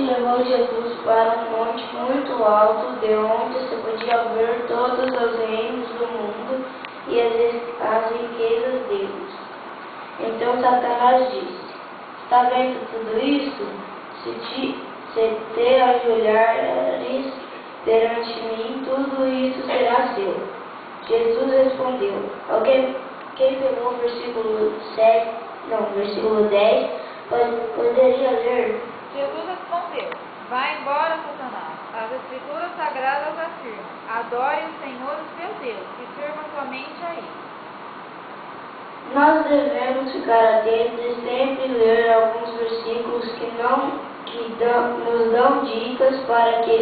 levou Jesus para um monte muito alto, de onde se podia ver todos os reinos do mundo e as riquezas deles. Então Satanás disse: está vendo tudo isso? Se te ajoelhares perante mim, tudo isso será seu. Jesus respondeu. Quem pegou o versículo 10, poderia ler? Jesus respondeu: vai embora, Satanás. As Escrituras Sagradas afirmam: adore o Senhor, o seu Deus, e sirva somente a Ele. Nós devemos ficar atentos e sempre ler alguns versículos que nos dão dicas para que,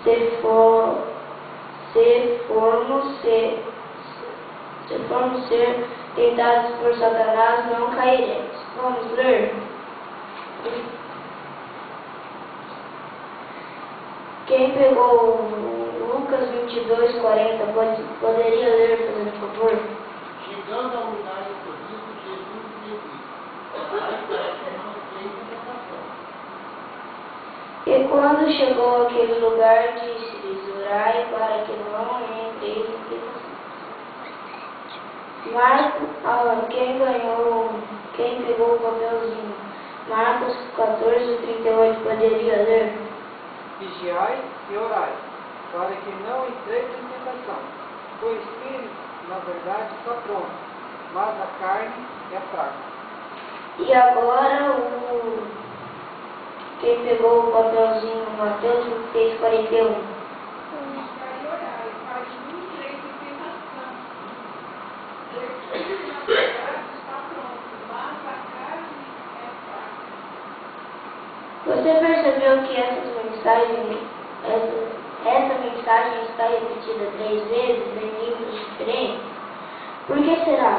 se formos ser tentados por Satanás, não cairemos. Vamos ler? Quem pegou Lucas 22:40, poderia ler, fazendo favor? Chegando ao lugar escolhido, Jesus lhe disse: vai para que não entreis em tentação. E quando chegou àquele lugar, disse-lhes: orai para que não entreis em tentação. Quem pegou o papelzinho? Marcos 14:38, poderia ler? Vigiai e orai, para que não entreis em tentação. O espírito, na verdade, está pronto, mas a carne é fraca. E agora quem pegou o papelzinho? Mateus 26:41. Você percebeu que essa mensagem está repetida 3 vezes em livros diferentes? Por que será?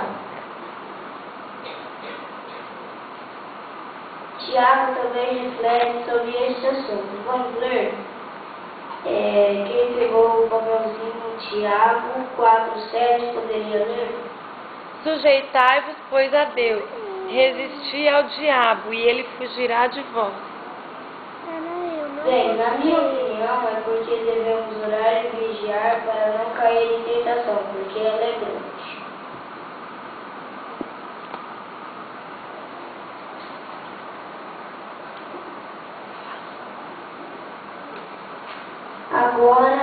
Tiago também reflete sobre esse assunto. Vamos ler? Quem pegou o papelzinho? Tiago 4:7, poderia ler? Sujeitai-vos, pois, a Deus. Resisti ao diabo, e ele fugirá de vós. Bem, na minha opinião, é porque devemos orar e vigiar para não cair em tentação, porque ela é grande. Agora,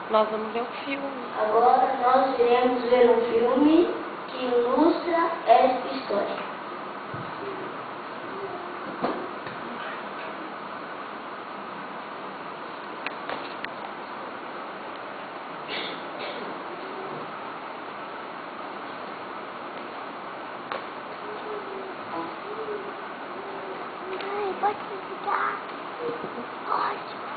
Nós vamos ver um filme. Agora nós iremos ver um filme que ilustra esta história. Pode me ajudar? Pode.